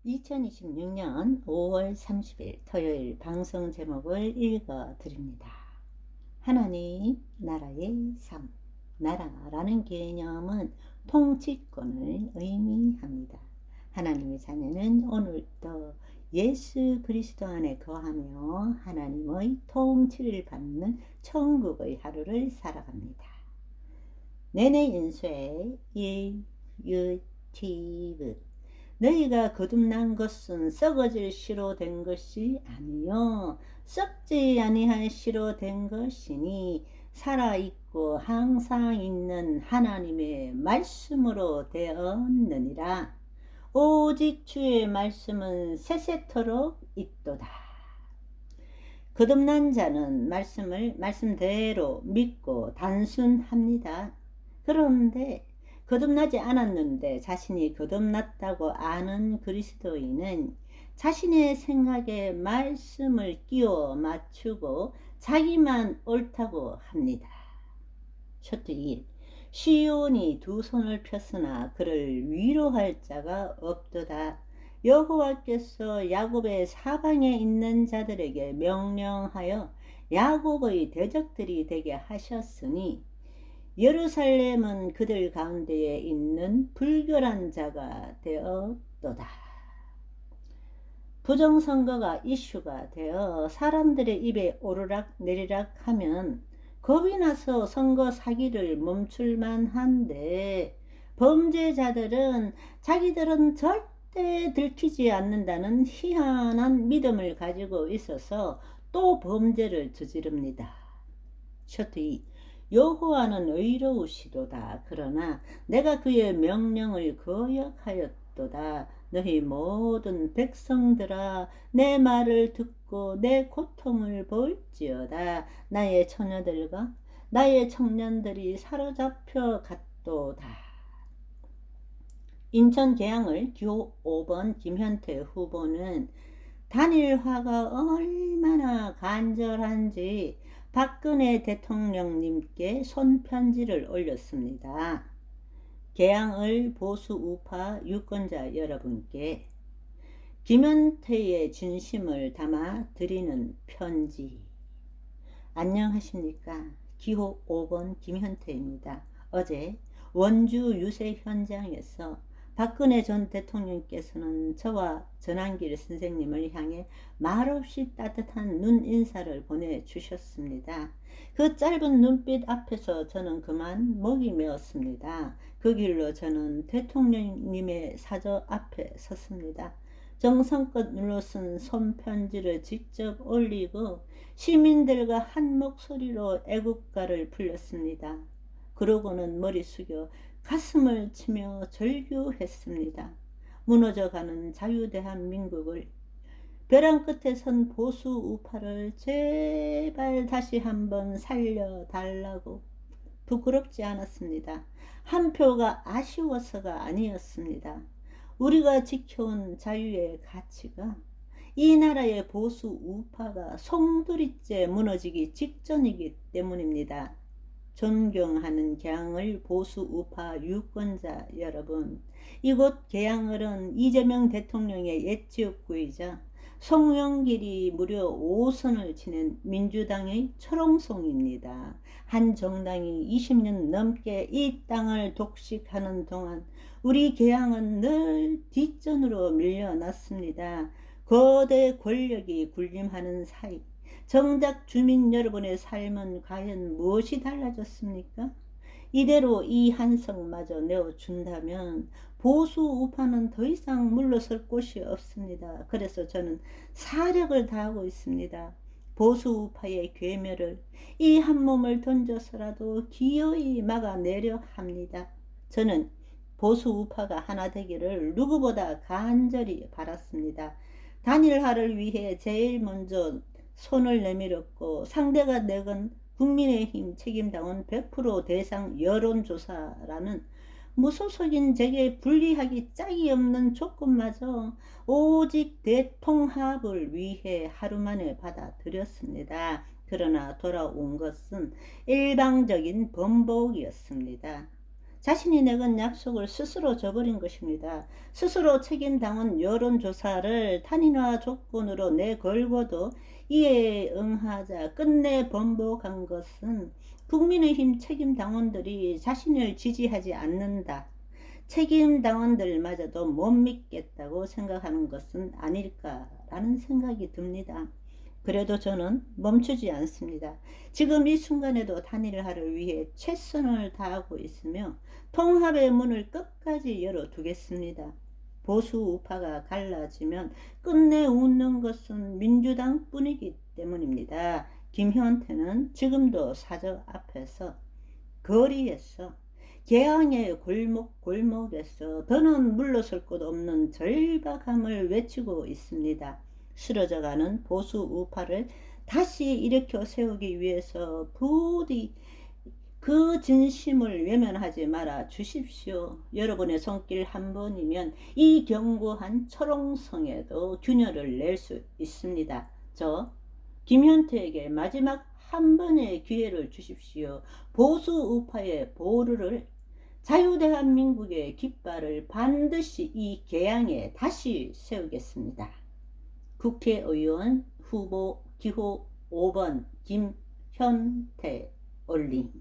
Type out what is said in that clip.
2026년 5월 30일 토요일 방송 제목을 읽어 드립니다. 하나님 나라의 삶. 나라라는 개념은 통치권을 의미합니다. 하나님의 자녀는 오늘도 예수 그리스도 안에 거하며 하나님의 통치를 받는 천국의 하루를 살아갑니다. 내내 인쇄 유티브 너희가 거듭난 것은 썩어질 씨로 된 것이 아니요 썩지 아니할 씨로 된 것이니 살아있고 항상 있는 하나님의 말씀으로 되었느니라. 오직 주의 말씀은 세세토록 있도다. 거듭난 자는 말씀을 말씀대로 믿고 단순합니다. 그런데 거듭나지 않았는데 자신이 거듭났다고 아는 그리스도인은 자신의 생각에 말씀을 끼워 맞추고 자기만 옳다고 합니다. 셔트 1. 시온이 두 손을 폈으나 그를 위로할 자가 없도다. 여호와께서 야곱의 사방에 있는 자들에게 명령하여 야곱의 대적들이 되게 하셨으니 예루살렘은 그들 가운데에 있는 불결한 자가 되었도다. 부정선거가 이슈가 되어 사람들의 입에 오르락 내리락 하면 겁이 나서 선거 사기를 멈출만 한데 범죄자들은 자기들은 절대 들키지 않는다는 희한한 믿음을 가지고 있어서 또 범죄를 저지릅니다. 셔트 2. 여호와는 의로우시도다. 그러나 내가 그의 명령을 거역하였도다. 너희 모든 백성들아 내 말을 듣고 내 고통을 볼지어다. 나의 처녀들과 나의 청년들이 사로잡혀 갔도다. 인천 계양을 기호 5번 김현태 후보는 단일화가 얼마나 간절한지 박근혜 대통령님께 손편지를 올렸습니다. 계양을 보수 우파 유권자 여러분께 김현태의 진심을 담아 드리는 편지. 안녕하십니까? 기호 5번 김현태입니다. 어제 원주 유세 현장에서 박근혜 전 대통령께서는 저와 전한길 선생님을 향해 말없이 따뜻한 눈인사를 보내주셨습니다. 그 짧은 눈빛 앞에서 저는 그만 목이 메었습니다. 그 길로 저는 대통령님의 사저 앞에 섰습니다. 정성껏 눌러쓴 손편지를 직접 올리고 시민들과 한 목소리로 애국가를 불렀습니다. 그러고는 머리 숙여 가슴을 치며 절규했습니다. 무너져가는 자유대한민국을, 벼랑 끝에 선 보수 우파를 제발 다시 한번 살려달라고. 부끄럽지 않았습니다. 한 표가 아쉬워서가 아니었습니다. 우리가 지켜온 자유의 가치가 이 나라의 보수 우파가 송두리째 무너지기 직전이기 때문입니다. 존경하는 계양을 보수 우파 유권자 여러분, 이곳 계양을은 이재명 대통령의 옛 지역구이자 송영길이 무려 5선을 지낸 민주당의 초롱송입니다. 한 정당이 20년 넘게 이 땅을 독식하는 동안 우리 계양은 늘 뒷전으로 밀려났습니다. 거대 권력이 군림하는 사이 정작 주민 여러분의 삶은 과연 무엇이 달라졌습니까? 이대로 이 한석마저 내어준다면 보수 우파는 더 이상 물러설 곳이 없습니다. 그래서 저는 사력을 다하고 있습니다. 보수 우파의 괴멸을 이 한 몸을 던져서라도 기어이 막아내려 합니다. 저는 보수 우파가 하나 되기를 누구보다 간절히 바랐습니다. 단일화를 위해 제일 먼저 손을 내밀었고 상대가 내건 국민의힘 책임당원 100% 대상 여론조사라는 무소속인 제게 불리하기 짝이 없는 조건마저 오직 대통합을 위해 하루만에 받아들였습니다. 그러나 돌아온 것은 일방적인 번복이었습니다. 자신이 내건 약속을 스스로 저버린 것입니다. 스스로 책임당한 여론조사를 탄핵화 조건으로 내걸고도 이에 응하자 끝내 번복한 것은 국민의힘 책임당원들이 자신을 지지하지 않는다, 책임당원들마저도 못 믿겠다고 생각하는 것은 아닐까라는 생각이 듭니다. 그래도 저는 멈추지 않습니다. 지금 이 순간에도 단일화를 위해 최선을 다하고 있으며 통합의 문을 끝까지 열어두겠습니다. 보수 우파가 갈라지면 끝내 웃는 것은 민주당 뿐이기 때문입니다. 김현태는 지금도 사저 앞에서, 거리에서, 개항의 골목에서 더는 물러설 곳 없는 절박함을 외치고 있습니다. 쓰러져가는 보수 우파를 다시 일으켜 세우기 위해서 부디 그 진심을 외면하지 말아 주십시오. 여러분의 손길 한 번이면 이 견고한 철옹성에도 균열을 낼 수 있습니다. 저 김현태에게 마지막 한 번의 기회를 주십시오. 보수 우파의 보루를, 자유대한민국의 깃발을 반드시 이 개항에 다시 세우겠습니다. 국회의원 후보 기호 5번 김현태 올림.